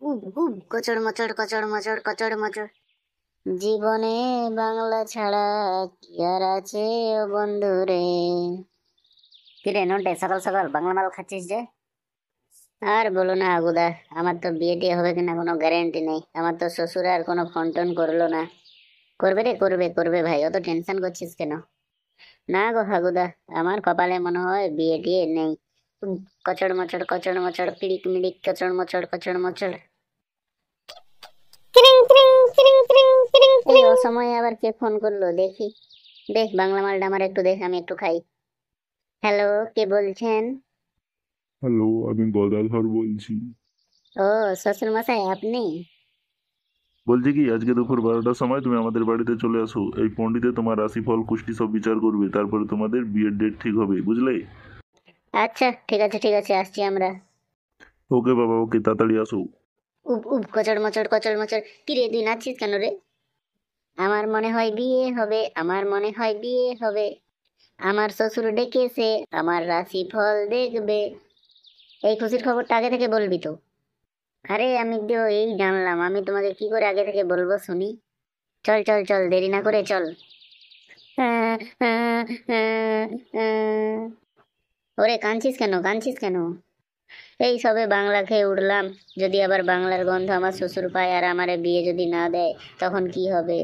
উব উব কচড় মচড় কচড় মচড় কচড় মচড়। জীবনে বাংলা ছাড়া কি আর আছে ও বন্ধু রে। কিরে নন্টে, সকাল সকাল বাংলা মাল খাচ্ছিস যে? আর বলো না আগুদা, আমার তো বিয়ে টিয়ে হবে কিনা কোনো গ্যারেন্টি নেই। আমার তো শ্বশুর আর কোনো ফোন টোন করলো না। করবে রে, করবে করবে ভাই, অত টেনশন করছিস কেন? না গো হাগুদা, আমার কপালে মনে হয় বিয়ে টিয়ে নেই। কচড় মচড় কচড় মচড় পিড়িক মিড়িক কচড় মচড় কচড় মচড়। এই অসময়ে আবার কে ফোন করলো দেখি। দেখ বাংলা মালটা আমার একটু দেখ, আমি একটু খাই। হ্যালো, কে বলছেন? হ্যালো, আমি গদাধর বলছি। ও, শ্বশুর মশাই আপনি? বলছি কি, আজকে দুপুর 12টার সময় তুমি আমাদের বাড়িতে চলে আসো। এই পণ্ডিতে তোমার রাশিফল কুষ্টি সব বিচার করবে, তারপরে তোমাদের বিয়ের ডেট ঠিক হবে, বুঝলে? আচ্ছা ঠিক আছে ঠিক আছে, আসছি আমরা। ওকে বাবা, ওকে, তাড়াতাড়ি আসো। উব উব কচড় মচড় কচড় মচড়। কি রে, তুই নাচছিস কেন রে? আমার মনে হয় বিয়ে হবে, আমার মনে হয় বিয়ে হবে। আমার শ্বশুর ডেকেছে, আমার রাশি ফল দেখবে। এই খুশির খবরটা আগে থেকে বলবি তো? আরে আমি তো এই জানলাম, আমি তোমাকে কি করে আগে থেকে বলবো শুনি। চল চল চল, দেরি না করে চল। ওরে কাঁদছিস কেন, কাঁদছিস কেন? এই সবে বাংলা খেয়ে উঠলাম, যদি আবার বাংলার গন্ধ আমার শ্বশুর পায় আর আমারে বিয়ে যদি না দেয়, তখন কি হবে?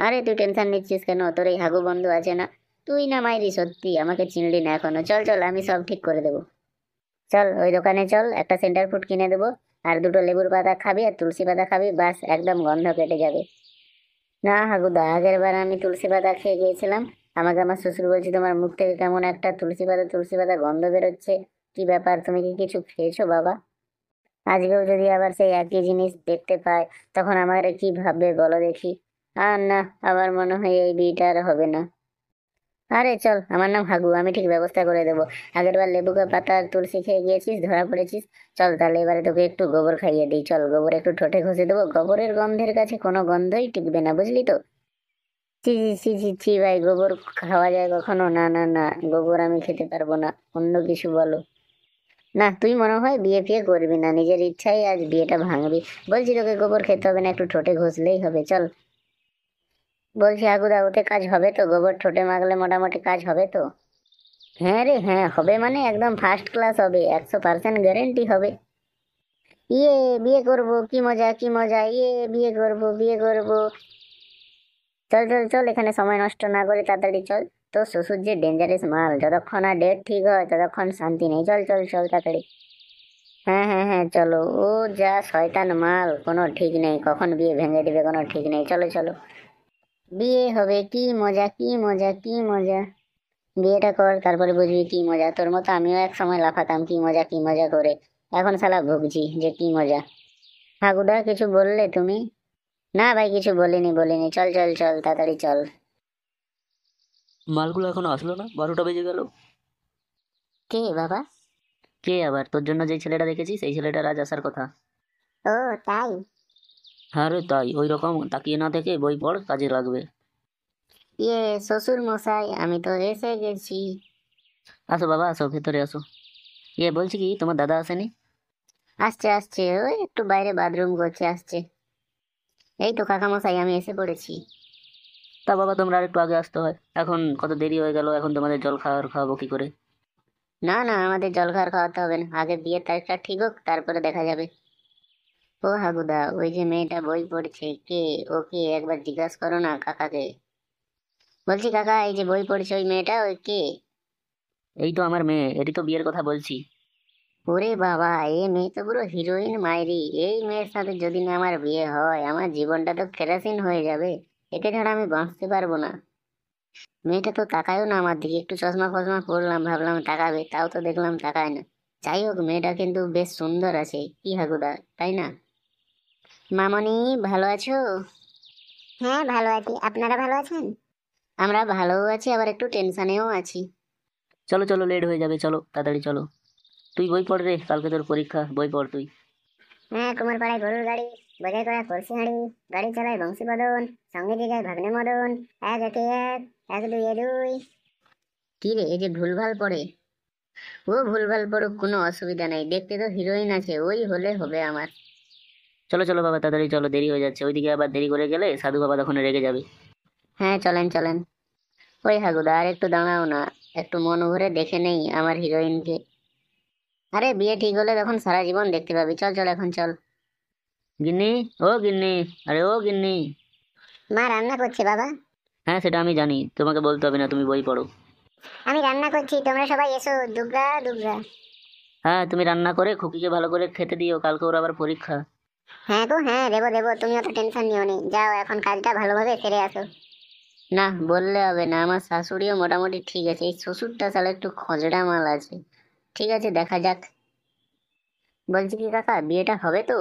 আরে তুই টেনশন নিচ্ছিস কেন? তোর এই হাগু বন্ধু আছে না? তুই না মাইরি সত্যি আমাকে চিনলি না এখনো। চল চল, আমি সব ঠিক করে দেবো। চল ওই দোকানে চল, একটা সেন্টার ফুড কিনে দেবো। আর দুটো লেবুর পাতা খাবি আর তুলসী পাতা খাবি, বাস একদম গন্ধ কেটে যাবে। না হাগুদা, আগের বার আমি তুলসী পাতা খেয়ে গিয়েছিলাম। আমাকে আমার শ্বশুর বলছে তোমার মুখ থেকে কেমন একটা তুলসী পাতা গন্ধ বেরোচ্ছে। কি ব্যাপার, তুমি কি কিছু খেয়েছো বাবা? আজকেও যদি আবার সেই একই জিনিস দেখতে পায়, তখন আমার কি ভাববে বলো দেখি। আর না, আমার মনে হয় এই বিয়েটা আর হবে না। আরে চল, আমার নাম হাগু, আমি ঠিক ব্যবস্থা করে দেবো। আগের বার লেবুকে পাতা আর তুলসী খেয়ে গিয়েছিস, ধরা পড়েছিস। চল তাহলে এবারে তোকে একটু গোবর খাইয়ে দিই, চল গোবর একটু ঠোঁটে ঘষে দেবো। গোবরের গন্ধের কাছে কোনো গন্ধই টিকবে না, বুঝলি তো? ছি ছি ছি ছি ছি ভাই, গোবর খাওয়া যায় কখনো? না না না, গোবর আমি খেতে পারবো না, অন্য কিছু বলো। না, তুই মনে হয় বিয়ে ফিয়ে করবি না, নিজের ইচ্ছাই আজ বিয়েটা ভাঙবি। বলছি তোকে গোবর খেতে হবে না, একটু ঠোঁটে ঘষলেই হবে, চল। বলছি আগুদা, ওতে কাজ হবে তো? গোবর ঠোঁটে মাখলে মোটামুটি কাজ হবে তো? হ্যাঁ রে হ্যাঁ, হবে মানে একদম ফার্স্ট ক্লাস হবে, 100% গ্যারেন্টি হবে। ইয়ে, বিয়ে করব, কি মজা কি মজা, ইয়ে বিয়ে করব বিয়ে করব। চল চল চল, এখানে সময় নষ্ট না করে তাড়াতাড়ি চল। তো শ্বশুর যে ডেঞ্জারাস মাল, যতক্ষণ আর ডেট ঠিক হয় ততক্ষণ শান্তি নেই। চল চল চল তাড়াতাড়ি। হ্যাঁ হ্যাঁ হ্যাঁ চলো। ও যা শয়তান মাল, কোনো ঠিক নেই, কখন বিয়ে ভেঙে দিবে কোনো ঠিক নেই। চলো চলো, বিয়ে হবে, কি মজা কি মজা কি মজা। বিয়েটা কর, তারপরে বুঝবি কি মজা। তোর মতো আমিও এক সময় লাফাতাম কি মজা করে। এখন শালা ভুগছি যে কি মজা। হাগুদা, কিছু বললে তুমি? না ভাই, কিছু বলিনি বলিনি, চল চল চল তাড়াতাড়ি চল। মালগুলো এখনো আসলো না, 12টা বেজে গেল। কে বাবা? কে আবার? তোর জন্য যেই ছেলেটা দেখেছিস সেই ছেলেটার আজ আসার কথা। ও, তাই? হ্যাঁ রে তাই, ওই রকম তাকিয়ে না থেকে বই পড়, কাজে লাগবে। ইয়ে, শ্বশুর মশাই আমি তো এসে গেছি। আসো বাবা, আসো, ভেতরে আসো। বলছি কি, তোমার দাদা আসেনি? আসছে আসছে, ওই একটু বাইরে বাথরুম করছে, আসছে। এই তো কাকা মশাই, আমি এসে পড়েছি। তা বাবা, তোমরা আর একটু আগে আসতে হয়, এখন কত দেরি হয়ে গেল, এখন তোমাদের জল খাওয়াবো কি করে? না না, আমাদের জলখাবার খাওয়াতে হবে না, আগে বিয়ের তারিখটা ঠিক হোক, তারপরে দেখা যাবে। ও হাগুদা, ওই যে মেয়েটা বই পড়ছে কে? ওকে একবার জিজ্ঞাসা করো না কাকাকে। বলছি কাকা, এই যে বই পড়ছে ওই মেয়েটা, ওই কে? এই তো আমার মেয়ে, এটি তো বিয়ের কথা বলছি। ওরে বাবা, এই মেয়ে তো পুরো হিরোইন মাইরি। এই মেয়ের সাথে যদি না আমার বিয়ে হয়, আমার জীবনটা তো কেরাসিন হয়ে যাবে। একে ছাড়া আমি বাঁচতে পারবো না। মেয়েটা তো তাকায়ও না আমার দিকে, একটু চশমা ফশমা পরলাম, ভাবলাম তাকাবে, তাও তো দেখলাম তাকায় না। যাই হোক, মেয়েটা কিন্তু বেশ সুন্দর আছে, কি হাগুদা, তাই না? মামনি, ভালো আছো? হ্যাঁ ভালো আছি, আপনারা ভালো আছেন? আমরা ভালোও আছি, আবার একটু টেনশনেও আছি। চলো চলো, লেট হয়ে যাবে, চলো তাড়াতাড়ি চলো। তুই বই পড় রে, কালকে তোর পরীক্ষা, বই পড় তুই। হ্যাঁ, কুমার পাড়ায় গরুর গাড়ি, বোঝাই করা কলসি হাঁড়ি, গাড়ি চালায় বংশীবদন, সঙ্গে যে যায় ভাগ্নে মদন। এক একে এক, এক দুই এ দুই। কি রে, এই যে ভুলভাল পড়ে। ও ভুলভাল পড়ুক, কোনো অসুবিধা নেই, দেখতে তো হিরোইন আছে, ওই হলে হবে আমার। চলো চলো বাবা, তাড়াতাড়ি চলো, দেরি হয়ে যাচ্ছে। ওইদিকে আবার দেরি করে গেলে সাধু বাবা তখন রেগে যাবে। হ্যাঁ চলেন চলেন। ওই হাগুদা আর একটু দাঁড়াও না, একটু মন ভরে দেখে নেই আমার হিরোইনকে। আরে বিয়ে ঠিক হলে তখন সারা জীবন দেখতে পাবি, চল চল এখন চল। গিন্নি, ও গিন্নি, আরে ও গিন্নি। মা রান্না করছে বাবা। হ্যাঁ সেটা আমি জানি, তোমাকে বলতে হবে না, তুমি বই পড়ো। আমি রান্না করছি, তোমরা সবাই এসো, দুর্গা দুর্গা। হ্যাঁ তুমি রান্না করে খুকিকে ভালো করে খেতে দিও, কালকে ওর আবার পরীক্ষা। হ্যাঁ গো হ্যাঁ, দেবো দেবো, তুমি অত টেনশন নিও নি, যাও এখন কাজটা ভালোভাবে সেরে আসো। না বললে হবে না, আমার শাশুড়িও মোটামুটি ঠিক আছে, এই শ্বশুরটা সালে একটু খজড়া মাল আছে। ঠিক আছে দেখা যাক। বলছি কি কাকা, বিয়েটা হবে তো?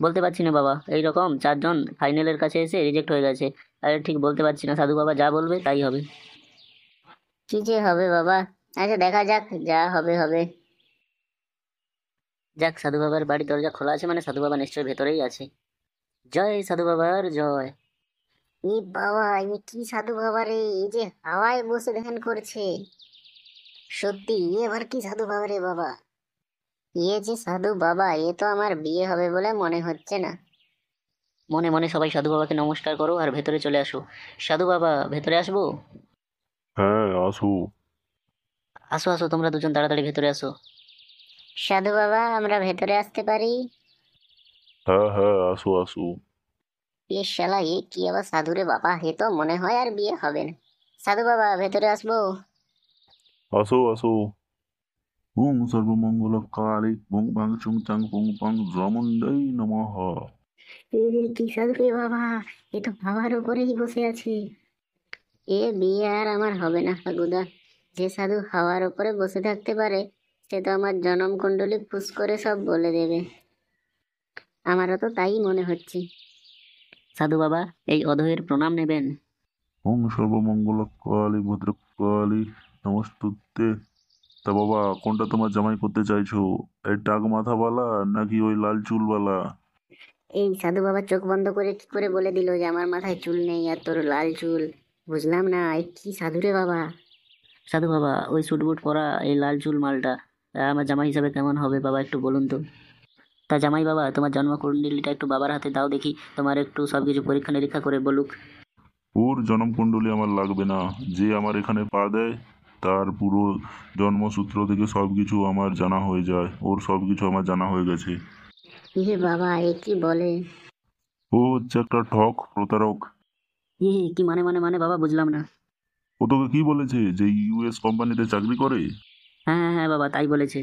বলতে পারছি না বাবা, এইরকম 4 জন ফাইনালের কাছে এসে রিজেক্ট হয়ে গেছে। আরে ঠিক বলতে পারছি না, সাধু বাবা যা বলবে তাই হবে। কি যে হবে বাবা। আচ্ছা দেখা যাক, যা হবে হবে। যাক, সাধু বাবার বাড়ির দরজা খোলা আছে মানে সাধু বাবা নিশ্চয়ই ভেতরেই আছে। জয় সাধু বাবার জয়। এ বাবা, এ কি সাধু বাবা রে, এই যে হাওয়ায় বসে ধ্যান করছে। সত্যি এ আবার কি সাধু বাবা রে বাবা। এ যে সাধু বাবা, এ তো আমার বিয়ে হবে বলে মনে হচ্ছে না। মনে মনে সবাই সাধু বাবাকে নমস্কার করো আর ভেতরে চলে আসো। সাধু বাবা ভেতরে আসবো? হ্যাঁ আসো। আসো আসো, তোমরা দুজন তাড়াতাড়ি ভেতরে আসো। সাধু বাবা আমরা ভেতরে আসতে পারি? হ্যাঁ হ্যাঁ আসো আসো। এ শালা, এ কি আবার সাধু রে বাবা, হে তো মনে হয় আর বিয়ে হবে না। সাধু বাবা ভেতরে আসবো? আসো আসো। ওং সর্বমঙ্গল কালী বং বাং চুং চাং পং পাং জমন্ডাই নমঃ। এ কি সাধু রে বাবা, এ তো হাওয়ার উপরেই বসে আছে। এ বিয়ে আর আমার হবে না হাগুদা। যে সাধু হাওয়ার উপরে বসে থাকতে পারে, সে তো আমার জনম কুণ্ডলী ফুস করে সব বলে দেবে। আমারও তো তাই মনে হচ্ছে। সাধু বাবা এই অধয়ের প্রণাম নেবেন। ওং সর্বমঙ্গল কালী ভদ্রকালী নমস্তুতে। তা বাবা কোনটা তোমার জামাই করতে চাইছো? এই টাক মাথাওয়ালা নাকি ওই লাল চুলওয়ালা? এই সাধু বাবা চোখ বন্ধ করে কি করে বলে দিল যে আমার মাথায় চুল নেই আর তোর লাল চুল? বুঝলাম না, এই কি সাধু রে বাবা। সাধু বাবা ওই স্যুট বুট পরা এই লাল চুল মালটা আমার জামাই হিসাবে কেমন হবে বাবা, একটু বলুন তো। তা জামাই বাবা, তোমার জন্মকুণ্ডলীটা একটু বাবার হাতে দাও দেখি, তোমার একটু সবকিছু পরীক্ষা নিরীক্ষা করে বলুক। ওর জনমকুণ্ডলী আমার লাগবে না। যে আমার এখানে পা দেয় তার পুরো জন্মসূত্র থেকে সবকিছু আমার জানা হয়ে যায়, ওর সবকিছু আমার জানা হয়ে গেছে। ইহে বাবা, এ কি বলে? ও হচ্ছে একটা ঠক প্রতারক। কি মানে মানে মানে বাবা, বুঝলাম না। ও তোকে কি বলেছে যে ইউএস কোম্পানিতে চাকরি করে? হ্যাঁ হ্যাঁ হ্যাঁ বাবা, তাই বলেছে।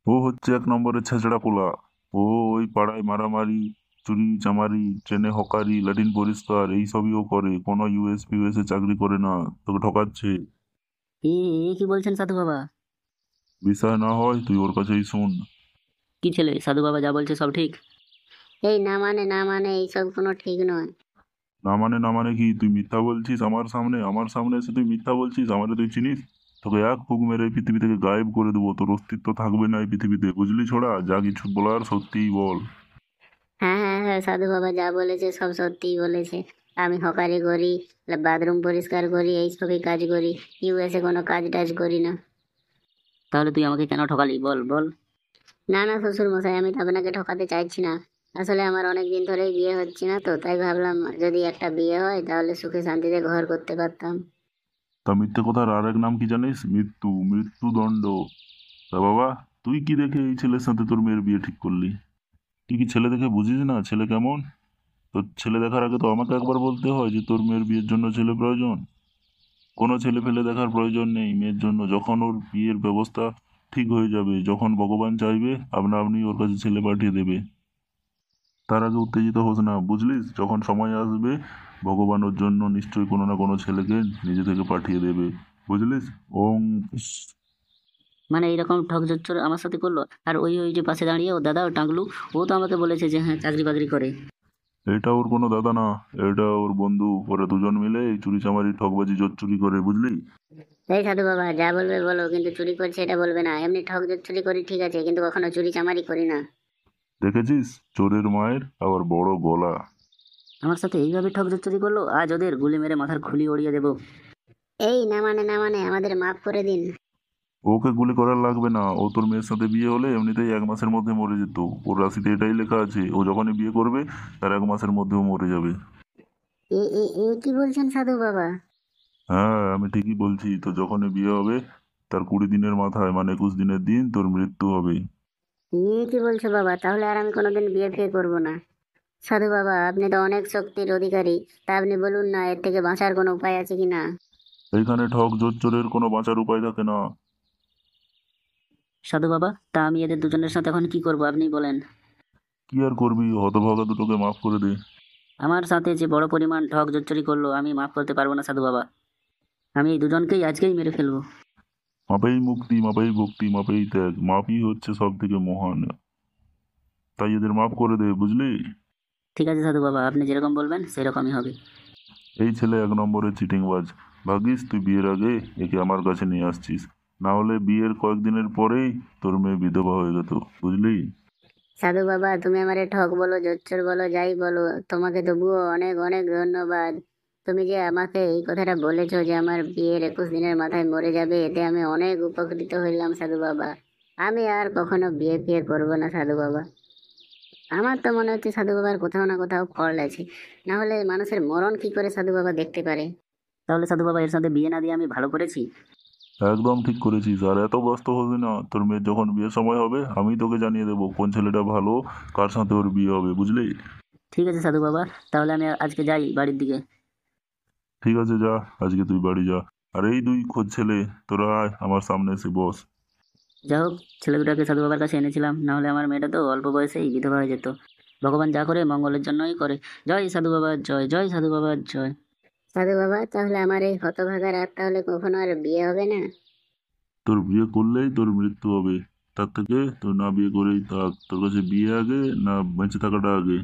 ও হচ্ছে 1 নম্বরের ছেঁচড়া পোলা। ও ওই পাড়ায় মারামারি, চুরি চামারি, ট্রেনে হকারি, ল্যাটিন পরিষ্কার এইসবই ও করে, কোনো ইউএস ফিউএস এ চাকরি করে না। তোকে ঠকাচ্ছে। এ এ কি বলছেন সাধু বাবা? বিষয় না হয় তুই ওর কাছেই শুন। কি ছেলে, সাধু বাবা যা বলছে সব ঠিক? এই না মানে না মানে, এইসব কোনো ঠিক নয়। না মানে না মানে কি? তুই মিথ্যা বলছিস আমার সামনে এসে তুই মিথ্যা বলছিস? আমারে তুই চিনিস? তোকে এক ফুক মেরে এই পৃথিবী থেকে গায়েব করে দেবো, তোর অস্তিত্ব থাকবে না এই পৃথিবীতে, বুঝলি ছোড়া? যা কিছু বলার সত্যিই বল। হ্যাঁ হ্যাঁ হ্যাঁ, সাধু বাবা যা বলেছে সব সত্যিই বলেছে। আমি হকারি করি, বাথরুম পরিষ্কার করি, এইসবই কাজ করি। ইউএসএ কোনো কাজ টাজ করি না। তাহলে তুই আমাকে কেন ঠকালি, বল বল। না না শ্বশুর মশাই, আমি তো আপনাকে ঠকাতে চাইছি না। আসলে আমার অনেক দিন ধরেই বিয়ে হচ্ছে না, তো তাই ভাবলাম যদি একটা বিয়ে হয় তাহলে সুখে শান্তিতে ঘর করতে পারতাম। তা মিথ্যে কথার আর এক নাম কি জানিস? মৃত্যু, মৃত্যুদণ্ড। তা বাবা, তুই কি দেখে এই ছেলের সাথে তোর মেয়ের বিয়ে ঠিক করলি? তুই কি ছেলে দেখে বুঝিস না ছেলে কেমন? তোর ছেলে দেখার আগে তো আমাকে একবার বলতে হয় যে তোর মেয়ের বিয়ের জন্য ছেলে প্রয়োজন। কোনো ছেলে ফেলে দেখার প্রয়োজন নেই মেয়ের জন্য। যখন ওর বিয়ের ব্যবস্থা ঠিক হয়ে যাবে, যখন ভগবান চাইবে আপনা আপনি ওর কাছে ছেলে পাঠিয়ে দেবে। তার আগে উত্তেজিত হোস না, বুঝলিস? যখন সময় আসবে ভগবান ওর জন্য নিশ্চয়ই কোনো না কোনো ছেলেকে নিজে থেকে পাঠিয়ে দেবে, বুঝলিস? ওং ইস। মানে এইরকম ঠক জচ্চর আমার সাথে করলো? আর ওই ওই যে পাশে দাঁড়িয়ে ও দাদা, ও টাকলু, ও তো আমাকে বলেছে যে হ্যাঁ চাকরি বাকরি করে। এটা ওর কোনো দাদা না, এটা ওর বন্ধু। ওরা দুজন মিলে এই চুরি চামারি ঠকবাজি জোর চুরি করে, বুঝলি? এই সাধু বাবা যা বলবে বলো, কিন্তু চুরি করছে এটা বলবে না। এমনি ঠক চুরি করি ঠিক আছে, কিন্তু কখনো চুরি চামারি করি না। দেখেছিস চোরের মায়ের আবার বড় গলা। আমার সাথে এইভাবে ঠক জচ্চরি করলো, আজ ওদের গুলি মেরে মাথার খুলি উড়িয়ে দেবো। এই না মানে না মানে, আমাদের মাফ করে দিন। ওকে গুলি করার লাগবে না, ও তোর মেয়ের সাথে বিয়ে হলে এমনিতেই 1 মাসের মধ্যে মরে যেত। ওর রাশিতে এটাই লেখা আছে, ও যখনই বিয়ে করবে তার 1 মাসের মধ্যেও মরে যাবে। এ এ এ কি বলছেন সাধু বাবা? হ্যাঁ, আমি ঠিকই বলছি, তো যখনই বিয়ে হবে তার 20 দিনের মাথায় মানে 21 দিনের দিন তোর মৃত্যু হবে। কি বলছো বাবা? তাহলে আর আমি কোনোদিন বিয়ে ফিয়ে করবো না। সাধু বাবা, আপনি তো অনেক শক্তির অধিকারী, তা আপনি বলুন না এর থেকে বাঁচার কোনো উপায় আছে কি না? এইখানে ঠক জোচ্চোরের কোনো বাঁচার উপায় থাকে না। সাধু বাবা, তা আমি এদের দুজনের সাথে এখন কি করব আপনি বলেন। কি আর করবি, হতভাগা দুটোকে মাফ করে দে। আমার সাথে যে বড় পরিমাণ ঠক জচ্চরি করলো আমি মাফ করতে পারবো না সাধু বাবা। আমি এই দুজনকেই আজকেই মেরে ফেলবো। মাপেই মুক্তি, মাপেই ভক্তি, মাপেই ত্যাগ, মাপই হচ্ছে সব থেকে মহান। তাই এদের মাফ করে দে, বুঝলি? ঠিক আছে সাধু বাবা, আপনি যেরকম বলবেন সেরকমই হবে। এই ছেলে 1 নম্বরের চিটিংবাজ। ভাগিস তুই বিয়ের আগে একে আমার কাছে নিয়ে আসছিস, না হলে বিয়ের কয়েকদিনের পরেই তোর মেয়ে বিধবা হয়ে যেত, বুঝলি? সাধু বাবা, তুমি আমারে ঠক বলো, জোচ্চর বলো, যাই বলো, তোমাকে তবুও অনেক অনেক ধন্যবাদ। তুমি যে আমাকে এই কথাটা বলেছো যে আমার বিয়ের 21 দিনের মাথায় মরে যাবে, এতে আমি অনেক উপকৃত হইলাম সাধু বাবা। আমি আর কখনো বিয়ে ফিয়ে করবো না সাধু বাবা। আমার তো মনে হচ্ছে সাধু বাবার কোথাও না কোথাও ফল আছে, না হলে মানুষের মরণ কি করে সাধু বাবা দেখতে পারে? তাহলে সাধু বাবা এর সাথে বিয়ে না দিয়ে আমি ভালো করেছি। একদম ঠিক করেছিস, আর এত ব্যস্ত হবি না। তোর মেয়ের যখন বিয়ের সময় হবে আমি তোকে জানিয়ে দেবো কোন ছেলেটা ভালো, কার সাথে ওর বিয়ে হবে, বুঝলি? ঠিক আছে সাধু বাবা, তাহলে আমি আজকে যাই বাড়ির দিকে। ঠিক আছে, যা, আজকে তুই বাড়ি যা। আর এই দুই খোঁজ ছেলে, তোরা আয় আমার সামনে এসে বস। যা হোক, ছেলে দুটাকে সাধু বাবার কাছে এনেছিলাম, না হলে আমার মেয়েটা তো অল্প বয়সেই বিধবা হয়ে যেত। ভগবান যা করে মঙ্গলের জন্যই করে। জয় সাধু বাবা জয়, জয় সাধু বাবা জয়। সাধু বাবা, তাহলে আমার এই হতভাগার আর তাহলে কখনো আর বিয়ে হবে না? তোর বিয়ে করলেই তোর মৃত্যু হবে, তার থেকে তোর না বিয়ে করেই থাক। তোর কাছে বিয়ে আগে না বেঁচে থাকাটা আগে?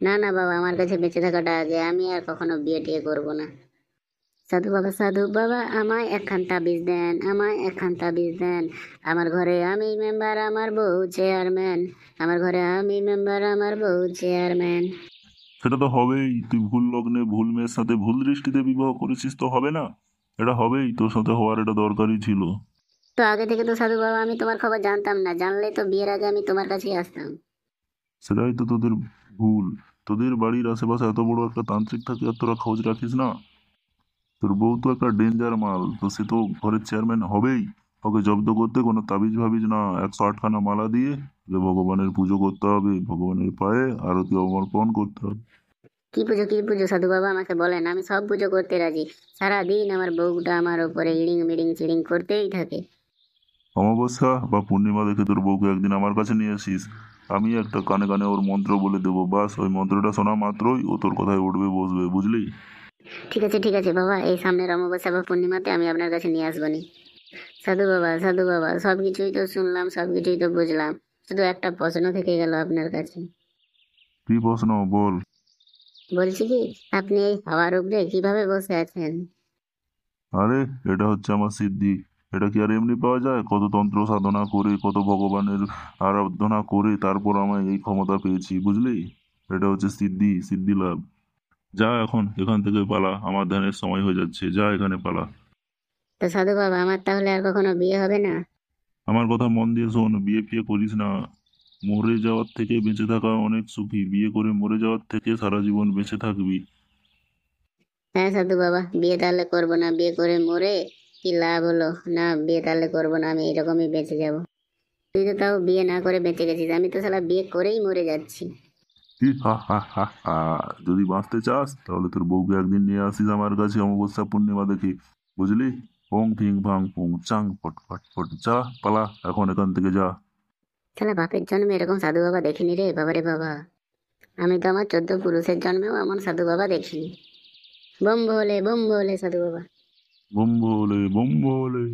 না না বাবা, আমার কাছে বেঁচে থাকাটা আগে, আমি আর কখনো বিয়ে টিয়ে করবো না। সাধু বাবা, সাধু বাবা, আমায় একখান তাবিজ দেন, আমায় একখান তাবিজ দেন। আমার ঘরে আমি মেম্বার, আমার বউ চেয়ারম্যান। আমার ঘরে আমি মেম্বার, আমার বউ চেয়ারম্যান। সেটা তো হবেই, তুই ভুল লগ্নে ভুল মেয়ের সাথে ভুল দৃষ্টিতে বিবাহ করেছিস, তো হবে না? এটা হবেই, তোর সাথে হওয়ার এটা দরকারই ছিল। তো আগে থেকে তো সাধু বাবা আমি তোমার খবর জানতাম না, জানলে তো বিয়ের আগে আমি তোমার কাছেই আসতাম। সেটাই তো তোদের ভুল। তোদের বাড়ির আশেপাশে এত বড় একটা তান্ত্রিক থাকে আর তোরা খোঁজ রাখিস না। তোর বউ তো একটা ডেঞ্জার মাল, তো সে তো ঘরের চেয়ারম্যান হবেই। ওকে জব্দ করতে কোনো তাবিজ ভাবিজ না, 108খানা মালা দিয়ে যে ভগবানের পুজো করতে হবে, ভগবানের পায়ে আরতি অর্পণ করতে হবে। কি পুজো, কি পুজো সাধু বাবা আমাকে বলেন, আমি সব পুজো করতে রাজি। সারাদিন আমার বউটা আমার উপরে ইড়িং মিড়িং চিড়িং করতেই থাকে। অমাবস্যা বা পূর্ণিমা দেখে তোর বউকে একদিন আমার কাছে নিয়ে আসিস, আমি একটা কানে কানে ওর মন্ত্র বলে দেবো, বাস ওই মন্ত্রটা শোনা মাত্রই ও তোর কথায় উঠবে বসবে, বুঝলি? ঠিক আছে বাবা, এই সামনের অমাবস্যা বা পূর্ণিমাতে আমি আপনার কাছে নিয়ে আসবো নি। সাধু বাবা, সাধু বাবা, সব কিছুই তো শুনলাম, সব কিছুই তো বুঝলাম, শুধু একটা প্রশ্ন থেকে গেল আপনার কাছে। কি প্রশ্ন, বল। বলছি কি, আপনি এই হাওয়ার উপরে কিভাবে বসে আছেন? আরে, এটা হচ্ছে আমার সিদ্ধি। এটা কি আর এমনি পাওয়া যায়? কত তন্ত্র সাধনা করে, কত ভগবানের আরাধনা করে তারপর আমি এই ক্ষমতা পেয়েছি, বুঝলি? এটা হচ্ছে সিদ্ধি, সিদ্ধি লাভ। যা এখন এখান থেকে পালা, আমার ধ্যানের সময় হয়ে যাচ্ছে, যা এখানে পালা। তো সাধু বাবা, আমার তাহলে আর কখনো বিয়ে হবে না? আমার কথা মন দিয়ে শোন, বিয়ে ফিয়ে করিস না। মরে যাওয়ার থেকে বেঁচে থাকা অনেক সুখী, বিয়ে করে মরে যাওয়ার থেকে সারা জীবন বেঁচে থাকবি। হ্যাঁ সাধু বাবা, বিয়ে তাহলে করবো না, বিয়ে করে মরে কি লাভ হলো? না, বিয়ে তাহলে করবো না, আমি এরকমই বেঁচে যাব। তুই তো তাও বিয়ে না করে বেঁচে গেছিস, আমি তো শালা বিয়ে করেই মরে যাচ্ছি। হি হা হা হা হা। যদি বাঁচতে চাস তাহলে তোর বউকে একদিন নিয়ে আসিস আমার কাছে অমাবস্যা পূর্ণিমা দেখে, বুঝলি? ওং ফিং ফাং ফুং চাং ফট ফট ফট, যা পালা এখন এখান থেকে, যা। শালা বাপের জন্মে এরকম সাধু বাবা দেখিনি রে বাবারে বাবা। আমি তো আমার 14 পুরুষের জন্মেও এমন সাধু বাবা দেখিনি। বোম ভোলে সাধু বাবা। বোম ভোলে বোম ভোলে।